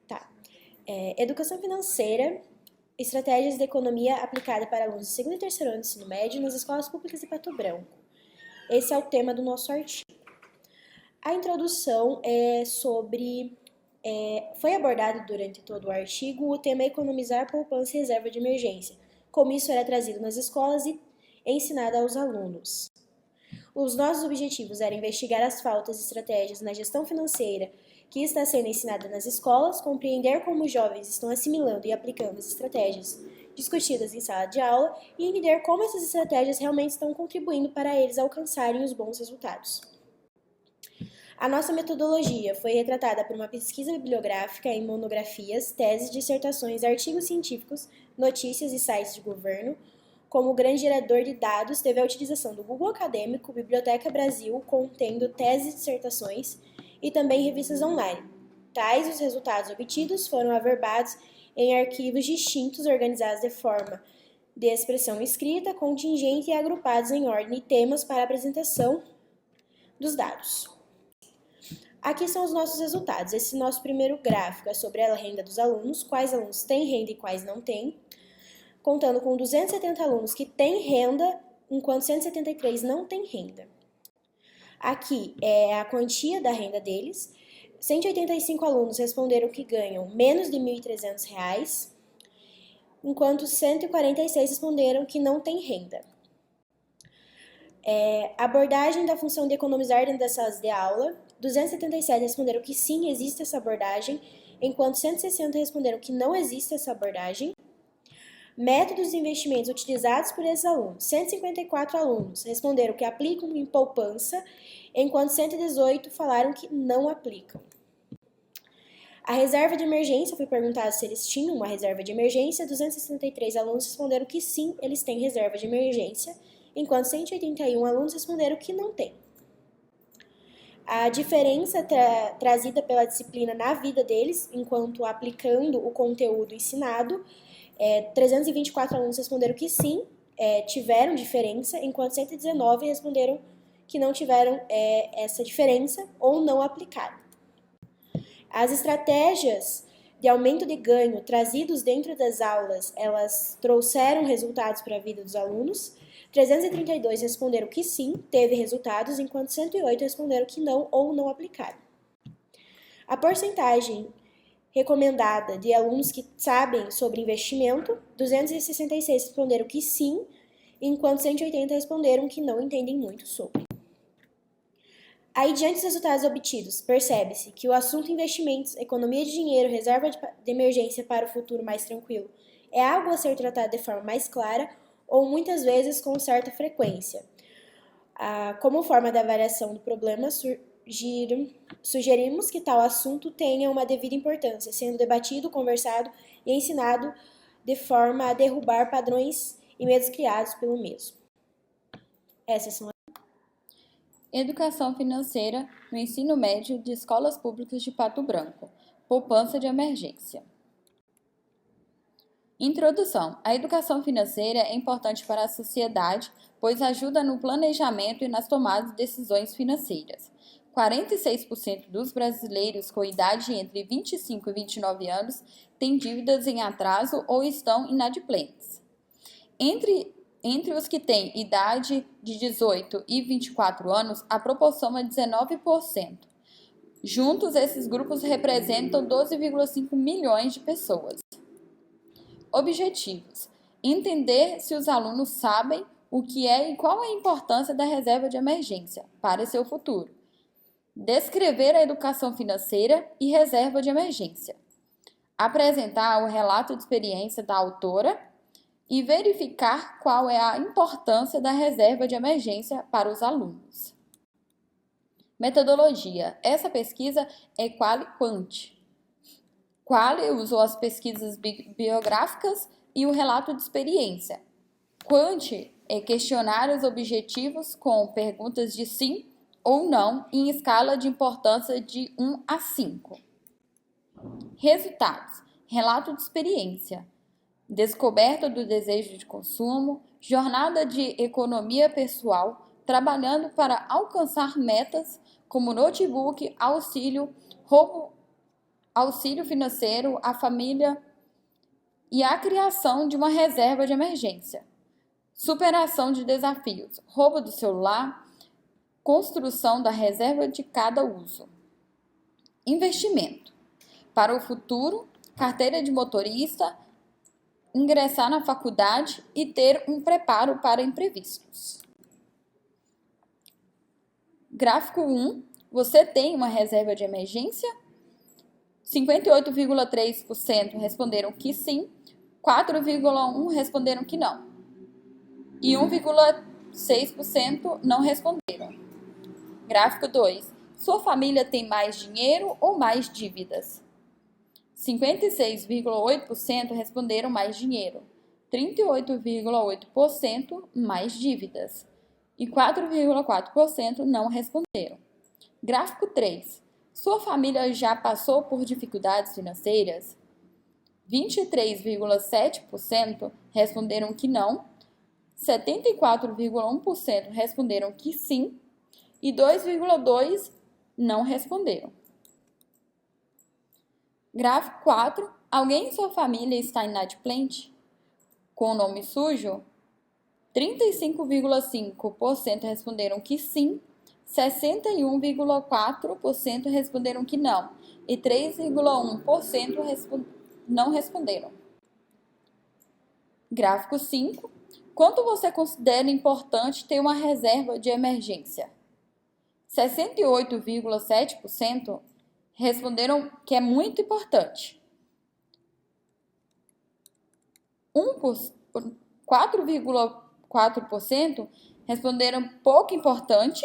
Tá. Educação financeira, estratégias de economia aplicada para alunos do segundo e terceiro ano do ensino médio nas escolas públicas de Pato Branco. Esse é o tema do nosso artigo. A introdução é sobre... foi abordado durante todo o artigo o tema economizar poupança e reserva de emergência, como isso era trazido nas escolas e ensinado aos alunos. Os nossos objetivos eram investigar as faltas e estratégias na gestão financeira que está sendo ensinada nas escolas, compreender como os jovens estão assimilando e aplicando as estratégias discutidas em sala de aula e entender como essas estratégias realmente estão contribuindo para eles alcançarem os bons resultados. A nossa metodologia foi retratada por uma pesquisa bibliográfica em monografias, teses, dissertações, artigos científicos, notícias e sites de governo. Como grande gerador de dados, teve a utilização do Google Acadêmico, Biblioteca Brasil, contendo teses e dissertações, e também revistas online. Tais os resultados obtidos foram averbados em arquivos distintos organizados de forma de expressão escrita, contingente e agrupados em ordem e temas para a apresentação dos dados. Aqui são os nossos resultados. Esse nosso primeiro gráfico é sobre a renda dos alunos, quais alunos têm renda e quais não têm, contando com 270 alunos que têm renda, enquanto 173 não têm renda. Aqui é a quantia da renda deles. 185 alunos responderam que ganham menos de R$ 1.300, enquanto 146 responderam que não têm renda. A abordagem da função de economizar dentro das salas de aula, 277 responderam que sim, existe essa abordagem, enquanto 160 responderam que não existe essa abordagem. Métodos de investimentos utilizados por esses alunos. 154 alunos responderam que aplicam em poupança, enquanto 118 falaram que não aplicam. A reserva de emergência, foi perguntado se eles tinham uma reserva de emergência. 263 alunos responderam que sim, eles têm reserva de emergência, enquanto 181 alunos responderam que não têm. A diferença trazida pela disciplina na vida deles, enquanto aplicando o conteúdo ensinado, 324 alunos responderam que sim, tiveram diferença, enquanto 119 responderam que não tiveram essa diferença ou não aplicaram. As estratégias de aumento de ganho trazidos dentro das aulas, elas trouxeram resultados para a vida dos alunos. 332 responderam que sim, teve resultados, enquanto 108 responderam que não ou não aplicaram. A porcentagem recomendada de alunos que sabem sobre investimento, 266 responderam que sim, enquanto 180 responderam que não entendem muito sobre. Aí, diante dos resultados obtidos, percebe-se que o assunto investimentos, economia de dinheiro, reserva de emergência para o futuro mais tranquilo é algo a ser tratado de forma mais clara ou muitas vezes com certa frequência. Como forma da avaliação do problema, sugerimos que tal assunto tenha uma devida importância, sendo debatido, conversado e ensinado de forma a derrubar padrões e medos criados pelo mesmo. Essas são Educação financeira no ensino médio de escolas públicas de Pato Branco. Poupança de emergência. Introdução. A educação financeira é importante para a sociedade, pois ajuda no planejamento e nas tomadas de decisões financeiras. 46% dos brasileiros com idade entre 25 e 29 anos têm dívidas em atraso ou estão inadimplentes. Entre os que têm idade de 18 e 24 anos, a proporção é 19%. Juntos, esses grupos representam 12,5 milhões de pessoas. Objetivos: entender se os alunos sabem o que é e qual é a importância da reserva de emergência para seu futuro. Descrever a educação financeira e reserva de emergência. Apresentar o relato de experiência da autora e verificar qual é a importância da reserva de emergência para os alunos. Metodologia. Essa pesquisa é Quali-Quant. Quali usou as pesquisas biográficas e o relato de experiência. Quant é questionários objetivos com perguntas de sim ou não em escala de importância de 1 a 5. Resultados. Relato de experiência. Descoberta do desejo de consumo, jornada de economia pessoal, trabalhando para alcançar metas como notebook, auxílio, roubo auxílio financeiro à família e a criação de uma reserva de emergência, superação de desafios, roubo do celular, construção da reserva de cada uso. Investimento para o futuro, carteira de motorista, ingressar na faculdade e ter um preparo para imprevistos. Gráfico 1, você tem uma reserva de emergência? 58,3% responderam que sim, 4,1% responderam que não e 1,6% não responderam. Gráfico 2, sua família tem mais dinheiro ou mais dívidas? 56,8% responderam mais dinheiro, 38,8% mais dívidas e 4,4% não responderam. Gráfico 3. Sua família já passou por dificuldades financeiras? 23,7% responderam que não, 74,1% responderam que sim e 2,2% não responderam. Gráfico 4. Alguém em sua família está inadimplente? Com o nome sujo? 35,5% responderam que sim, 61,4% responderam que não e 3,1% não responderam. Gráfico 5. Quanto você considera importante ter uma reserva de emergência? 68,7% responderam que é muito importante. 4,4% responderam pouco importante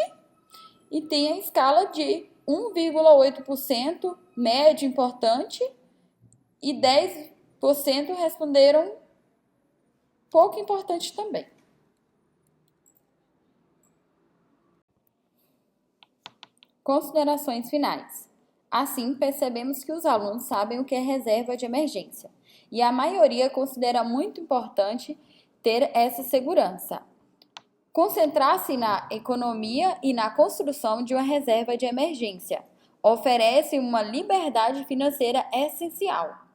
e tem a escala de 1,8% médio importante e 10% responderam pouco importante também. Considerações finais. Assim, percebemos que os alunos sabem o que é reserva de emergência e a maioria considera muito importante ter essa segurança. Concentrar-se na economia e na construção de uma reserva de emergência oferece uma liberdade financeira essencial.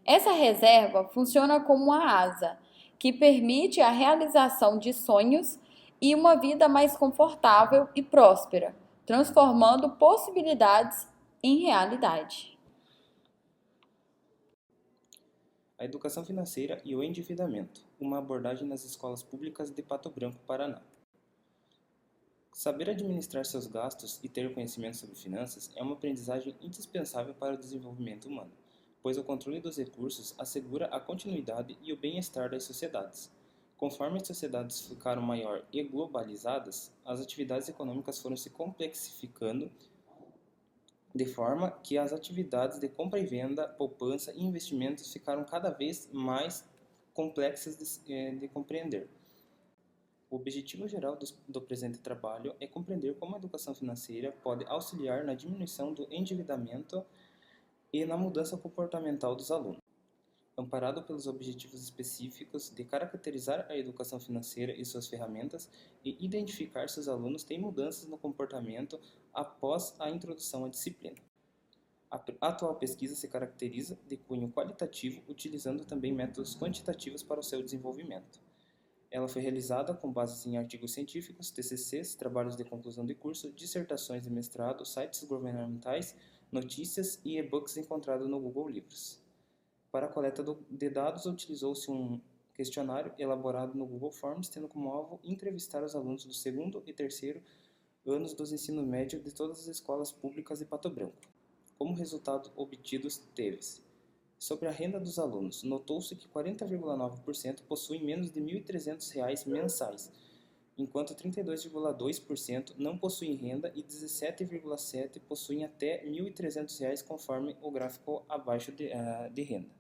Essa reserva funciona como uma asa que permite a realização de sonhos e uma vida mais confortável e próspera, transformando possibilidades em realidade. A educação financeira e o endividamento, uma abordagem nas escolas públicas de Pato Branco, Paraná. Saber administrar seus gastos e ter conhecimento sobre finanças é uma aprendizagem indispensável para o desenvolvimento humano, pois o controle dos recursos assegura a continuidade e o bem-estar das sociedades. Conforme as sociedades ficaram maior e globalizadas, as atividades econômicas foram se complexificando de forma que as atividades de compra e venda, poupança e investimentos ficaram cada vez mais complexas de compreender. O objetivo geral do presente trabalho é compreender como a educação financeira pode auxiliar na diminuição do endividamento e na mudança comportamental dos alunos. Amparado pelos objetivos específicos de caracterizar a educação financeira e suas ferramentas e identificar se os alunos têm mudanças no comportamento após a introdução à disciplina. A atual pesquisa se caracteriza de cunho qualitativo, utilizando também métodos quantitativos para o seu desenvolvimento. Ela foi realizada com base em artigos científicos, TCCs, trabalhos de conclusão de curso, dissertações de mestrado, sites governamentais, notícias e e-books encontrados no Google Livros. Para a coleta de dados, utilizou-se um questionário elaborado no Google Forms, tendo como alvo entrevistar os alunos do segundo e terceiro anos do ensino médio de todas as escolas públicas de Pato Branco. Como resultado obtidos teve-se: sobre a renda dos alunos, notou-se que 40,9% possuem menos de R$ 1.300 mensais, enquanto 32,2% não possuem renda e 17,7% possuem até R$ 1.300 conforme o gráfico abaixo de renda.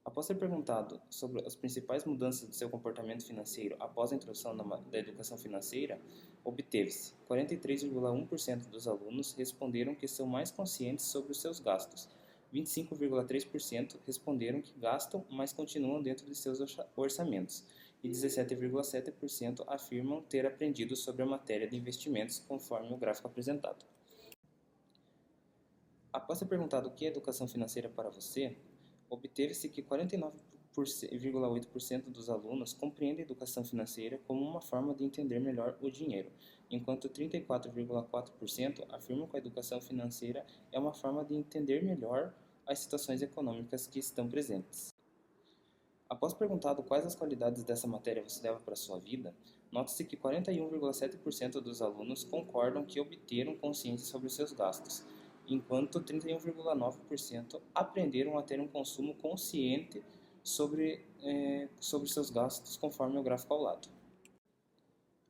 Após ser perguntado sobre as principais mudanças do seu comportamento financeiro após a introdução da educação financeira, obteve-se: 43,1% dos alunos responderam que são mais conscientes sobre os seus gastos, 25,3% responderam que gastam, mas continuam dentro de seus orçamentos, e 17,7% afirmam ter aprendido sobre a matéria de investimentos, conforme o gráfico apresentado. Após ser perguntado o que é educação financeira para você, obteve-se que 49,8% dos alunos compreendem a educação financeira como uma forma de entender melhor o dinheiro, enquanto 34,4% afirmam que a educação financeira é uma forma de entender melhor as situações econômicas que estão presentes. Após perguntado quais as qualidades dessa matéria você leva para a sua vida, nota-se que 41,7% dos alunos concordam que obteram consciência sobre seus gastos, enquanto 31,9% aprenderam a ter um consumo consciente sobre seus gastos, conforme o gráfico ao lado.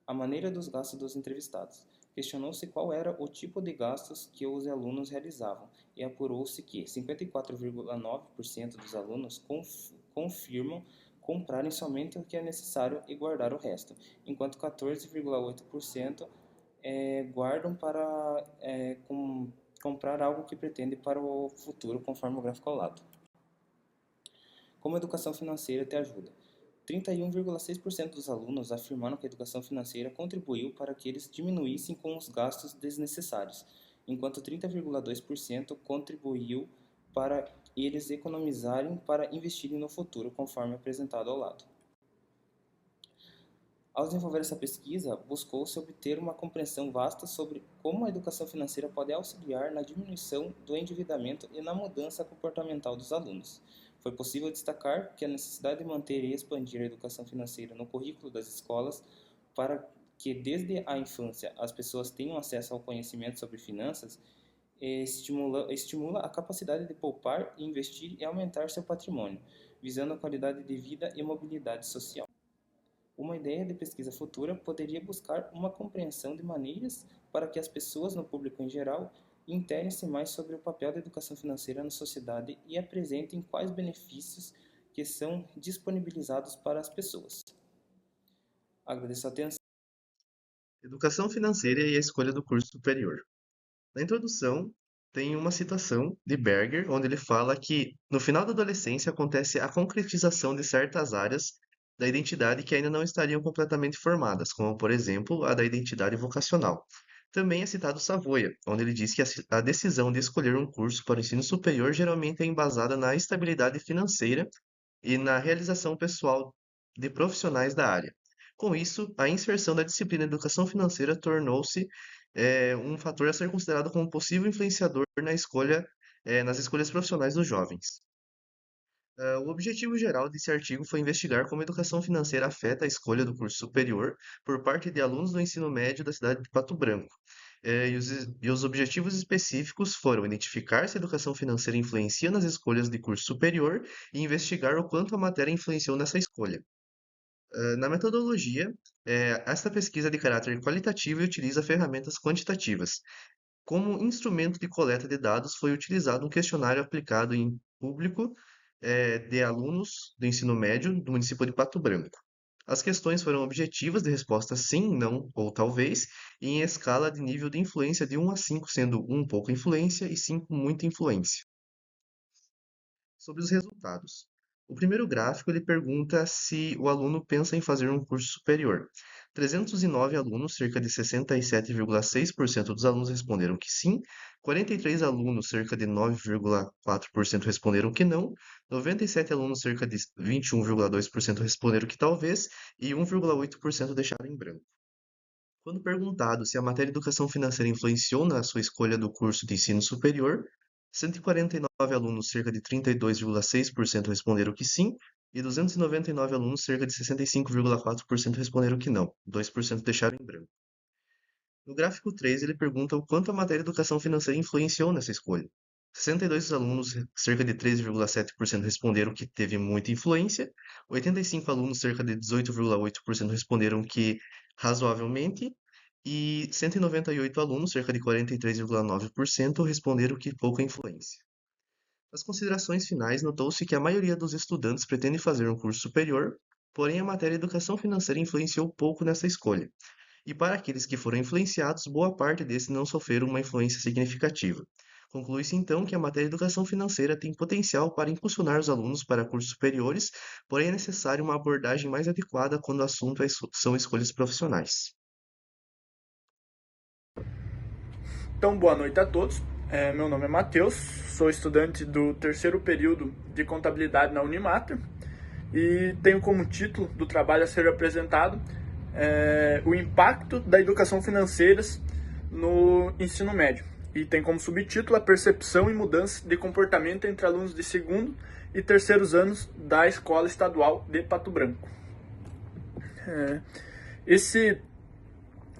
A maneira dos gastos dos entrevistados. Questionou-se qual era o tipo de gastos que os alunos realizavam e apurou-se que 54,9% dos alunos confirmam comprarem somente o que é necessário e guardar o resto, enquanto 14,8% guardam para comprar algo que pretende para o futuro, conforme o gráfico ao lado. Como a educação financeira te ajuda? 31,6% dos alunos afirmaram que a educação financeira contribuiu para que eles diminuíssem com os gastos desnecessários, enquanto 30,2% contribuiu para eles economizarem para investirem no futuro, conforme apresentado ao lado. Ao desenvolver essa pesquisa, buscou-se obter uma compreensão vasta sobre como a educação financeira pode auxiliar na diminuição do endividamento e na mudança comportamental dos alunos. Foi possível destacar que a necessidade de manter e expandir a educação financeira no currículo das escolas para que desde a infância as pessoas tenham acesso ao conhecimento sobre finanças estimula a capacidade de poupar, investir e aumentar seu patrimônio, visando a qualidade de vida e mobilidade social. Uma ideia de pesquisa futura poderia buscar uma compreensão de maneiras para que as pessoas no público em geral interem-se mais sobre o papel da educação financeira na sociedade e apresentem quais benefícios que são disponibilizados para as pessoas. Agradeço a atenção. Educação financeira e a escolha do curso superior. Na introdução, tem uma citação de Berger, onde ele fala que no final da adolescência acontece a concretização de certas áreas da identidade que ainda não estariam completamente formadas, como, por exemplo, a da identidade vocacional. Também é citado Savoia, onde ele diz que a decisão de escolher um curso para o ensino superior geralmente é embasada na estabilidade financeira e na realização pessoal de profissionais da área. Com isso, a inserção da disciplina Educação Financeira tornou-se um fator a ser considerado como possível influenciador nas escolhas profissionais dos jovens. O objetivo geral desse artigo foi investigar como a educação financeira afeta a escolha do curso superior por parte de alunos do ensino médio da cidade de Pato Branco. E os objetivos específicos foram identificar se a educação financeira influencia nas escolhas de curso superior e investigar o quanto a matéria influenciou nessa escolha. Na metodologia, esta pesquisa é de caráter qualitativo e utiliza ferramentas quantitativas. Como instrumento de coleta de dados, foi utilizado um questionário aplicado em público de alunos do ensino médio do município de Pato Branco. As questões foram objetivas de resposta sim, não ou talvez, e em escala de nível de influência de 1 a 5, sendo 1 pouca influência e 5 muita influência. Sobre os resultados. O primeiro gráfico ele pergunta se o aluno pensa em fazer um curso superior. 309 alunos, cerca de 67,6% dos alunos responderam que sim, 43 alunos, cerca de 9,4% responderam que não, 97 alunos, cerca de 21,2% responderam que talvez e 1,8% deixaram em branco. Quando perguntado se a matéria Educação Financeira influenciou na sua escolha do curso de ensino superior, 149 alunos, cerca de 32,6% responderam que sim, e 299 alunos, cerca de 65,4% responderam que não, 2% deixaram em branco. No gráfico 3, ele pergunta o quanto a matéria Educação Financeira influenciou nessa escolha. 62 alunos, cerca de 13,7% responderam que teve muita influência, 85 alunos, cerca de 18,8% responderam que razoavelmente, e 198 alunos, cerca de 43,9%, responderam que pouca influência. Nas considerações finais, notou-se que a maioria dos estudantes pretende fazer um curso superior, porém a matéria Educação Financeira influenciou pouco nessa escolha. E para aqueles que foram influenciados, boa parte desses não sofreram uma influência significativa. Conclui-se então que a matéria Educação Financeira tem potencial para impulsionar os alunos para cursos superiores, porém é necessário uma abordagem mais adequada quando o assunto são escolhas profissionais. Então, boa noite a todos. Meu nome é Matheus, sou estudante do terceiro período de contabilidade na Unimater e tenho como título do trabalho a ser apresentado o impacto da educação financeira no ensino médio. E tem como subtítulo a percepção e mudança de comportamento entre alunos de segundo e terceiros anos da Escola Estadual de Pato Branco.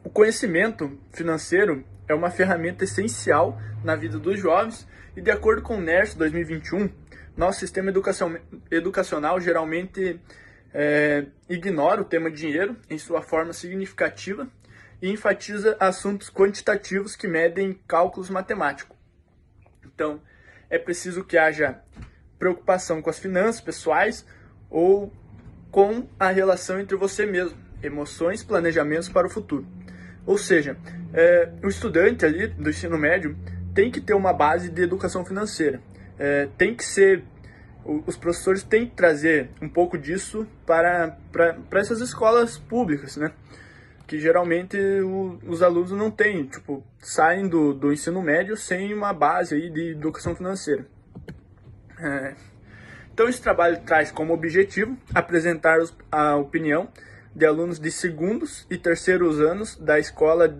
O conhecimento financeiro é uma ferramenta essencial na vida dos jovens e, de acordo com o NERS 2021, nosso sistema educacional geralmente ignora o tema dinheiro em sua forma significativa e enfatiza assuntos quantitativos que medem cálculos matemáticos. Então, é preciso que haja preocupação com as finanças pessoais ou com a relação entre você mesmo, emoções, planejamentos para o futuro. Ou seja, o estudante ali do ensino médio tem que ter uma base de educação financeira. Os professores têm que trazer um pouco disso para essas escolas públicas, né? Que geralmente os alunos não têm, saem do ensino médio sem uma base aí de educação financeira. Então esse trabalho traz como objetivo apresentar a opinião de alunos de segundos e terceiros anos da Escola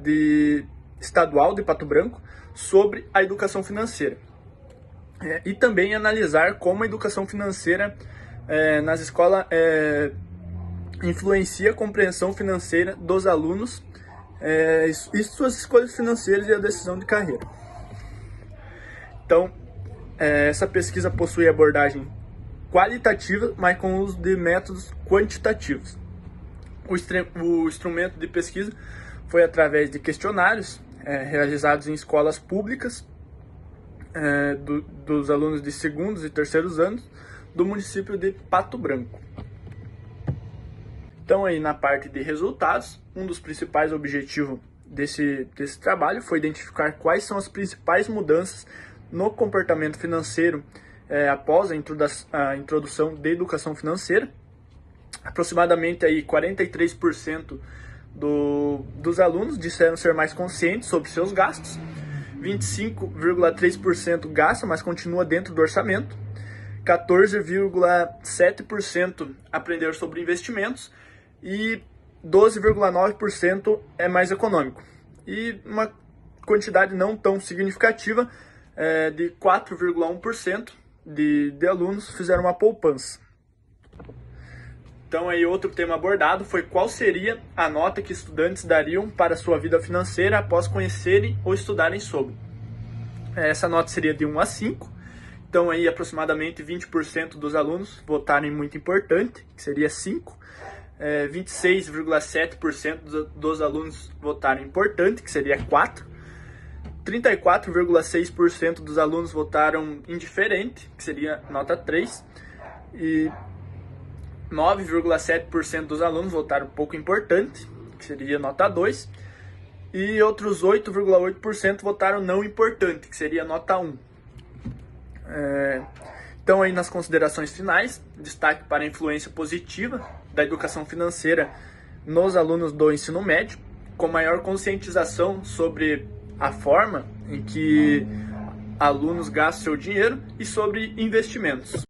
Estadual de Pato Branco sobre a educação financeira. E também analisar como a educação financeira nas escolas influencia a compreensão financeira dos alunos e suas escolhas financeiras e a decisão de carreira. Então, essa pesquisa possui abordagem qualitativa, mas com uso de métodos quantitativos. O instrumento de pesquisa foi através de questionários realizados em escolas públicas dos alunos de segundos e terceiros anos do município de Pato Branco. Então, aí na parte de resultados, um dos principais objetivos desse trabalho foi identificar quais são as principais mudanças no comportamento financeiro após a introdução da educação financeira. Aproximadamente aí 43% dos alunos disseram ser mais conscientes sobre seus gastos, 25,3% gasta, mas continua dentro do orçamento, 14,7% aprender sobre investimentos e 12,9% é mais econômico. E uma quantidade não tão significativa de 4,1% de alunos fizeram uma poupança. Então aí outro tema abordado foi qual seria a nota que estudantes dariam para sua vida financeira após conhecerem ou estudarem sobre. Essa nota seria de 1 a 5, então aí aproximadamente 20% dos alunos votaram em muito importante, que seria 5, 26,7% dos alunos votaram em importante, que seria 4, 34,6% dos alunos votaram indiferente, que seria nota 3, e 9,7% dos alunos votaram pouco importante, que seria nota 2, e outros 8,8% votaram não importante, que seria nota 1. Então, aí nas considerações finais, destaque para a influência positiva da educação financeira nos alunos do ensino médio, com maior conscientização sobre a forma em que alunos gastam seu dinheiro e sobre investimentos.